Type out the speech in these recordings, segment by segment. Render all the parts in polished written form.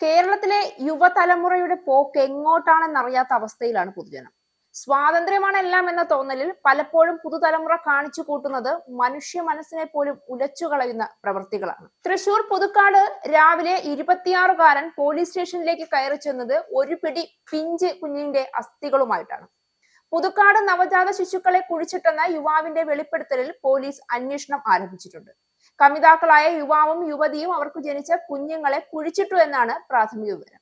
കേരളത്തിലെ യുവതലമുറയുടെ പോക്ക് എങ്ങോട്ടാണെന്നറിയാത്ത അവസ്ഥയിലാണ് പൊതുജനം. സ്വാതന്ത്ര്യമാണ് എല്ലാം എന്ന തോന്നലിൽ പലപ്പോഴും പുതുതലമുറ കാണിച്ചു കൂട്ടുന്നത് മനുഷ്യ മനസ്സിനെ പോലും ഉലച്ചു കളയുന്ന പ്രവൃത്തികളാണ്. തൃശൂർ പുതുക്കാട് രാവിലെ 26കാരൻ പോലീസ് സ്റ്റേഷനിലേക്ക് കയറി ചെന്നത് ഒരു പിടി പിഞ്ച് കുഞ്ഞിന്റെ അസ്ഥികളുമായിട്ടാണ്. പുതുക്കാട് നവജാത ശിശുക്കളെ കുഴിച്ചിട്ടെന്ന യുവാവിന്റെ വെളിപ്പെടുത്തലിൽ പോലീസ് അന്വേഷണം ആരംഭിച്ചിട്ടുണ്ട്. കമിതാക്കളായ യുവാവും യുവതിയും അവർക്ക് ജനിച്ച കുഞ്ഞുങ്ങളെ കുഴിച്ചിട്ടു എന്നാണ് പ്രാഥമിക വിവരം.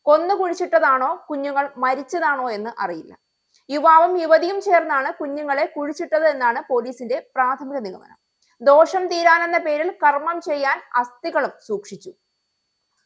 കൊന്നു കുഴിച്ചിട്ടതാണോ കുഞ്ഞുങ്ങൾ മരിച്ചതാണോ എന്ന് അറിയില്ല. യുവാവും യുവതിയും ചേർന്നാണ് കുഞ്ഞുങ്ങളെ കുഴിച്ചിട്ടത് എന്നാണ് പോലീസിന്റെ പ്രാഥമിക നിഗമനം. ദോഷം തീരാനെന്ന പേരിൽ കർമ്മം ചെയ്യാൻ അസ്ഥികളും സൂക്ഷിച്ചു.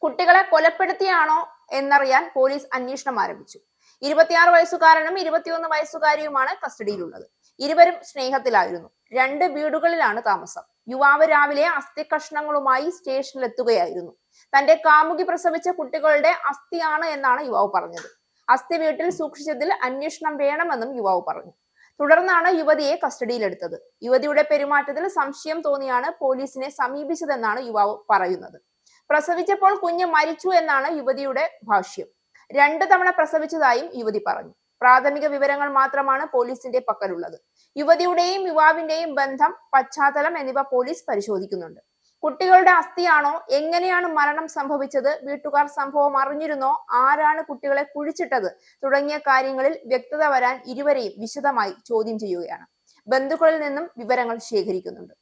കുട്ടികളെ കൊലപ്പെടുത്തിയാണോ എന്നറിയാൻ പോലീസ് അന്വേഷണം ആരംഭിച്ചു. 26 വയസ്സുകാരനും 21 വയസ്സുകാരിയുമാണ് കസ്റ്റഡിയിലുള്ളത്. ഇരുവരും സ്നേഹത്തിലായിരുന്നു. 2 വീടുകളിലാണ് താമസം. യുവാവ് രാവിലെ അസ്ഥി കഷ്ണങ്ങളുമായി സ്റ്റേഷനിലെത്തുകയായിരുന്നു. തന്റെ കാമുകി പ്രസവിച്ച കുട്ടികളുടെ അസ്ഥിയാണ് എന്നാണ് യുവാവ് പറഞ്ഞത്. അസ്ഥി വീട്ടിൽ സൂക്ഷിച്ചതിൽ അന്വേഷണം വേണമെന്നും യുവാവ് പറഞ്ഞു. തുടർന്നാണ് യുവതിയെ കസ്റ്റഡിയിലെടുത്തത്. യുവതിയുടെ പെരുമാറ്റത്തിൽ സംശയം തോന്നിയാണ് പോലീസിനെ സമീപിച്ചതെന്നാണ് യുവാവ് പറയുന്നത്. പ്രസവിച്ചപ്പോൾ കുഞ്ഞ് മരിച്ചു എന്നാണ് യുവതിയുടെ ഭാഷ്യം. 2 തവണ പ്രസവിച്ചതായും യുവതി പറഞ്ഞു. പ്രാഥമിക വിവരങ്ങൾ മാത്രമാണ് പോലീസിന്റെ പക്കലുള്ളത്. യുവതിയുടെയും യുവാവിന്റെയും ബന്ധം, പശ്ചാത്തലം എന്നിവ പോലീസ് പരിശോധിക്കുന്നുണ്ട്. കുട്ടികളുടെ അസ്ഥിയാണോ, എങ്ങനെയാണ് മരണം സംഭവിച്ചത്, വീട്ടുകാർ സംഭവം അറിഞ്ഞിരുന്നോ, ആരാണ് കുട്ടികളെ കുഴിച്ചിട്ടത് തുടങ്ങിയ കാര്യങ്ങളിൽ വ്യക്തത വരാൻ ഇരുവരെയും വിശദമായി ചോദ്യം ചെയ്യുകയാണ്. ബന്ധുക്കളിൽ നിന്നും വിവരങ്ങൾ ശേഖരിക്കുന്നുണ്ട്.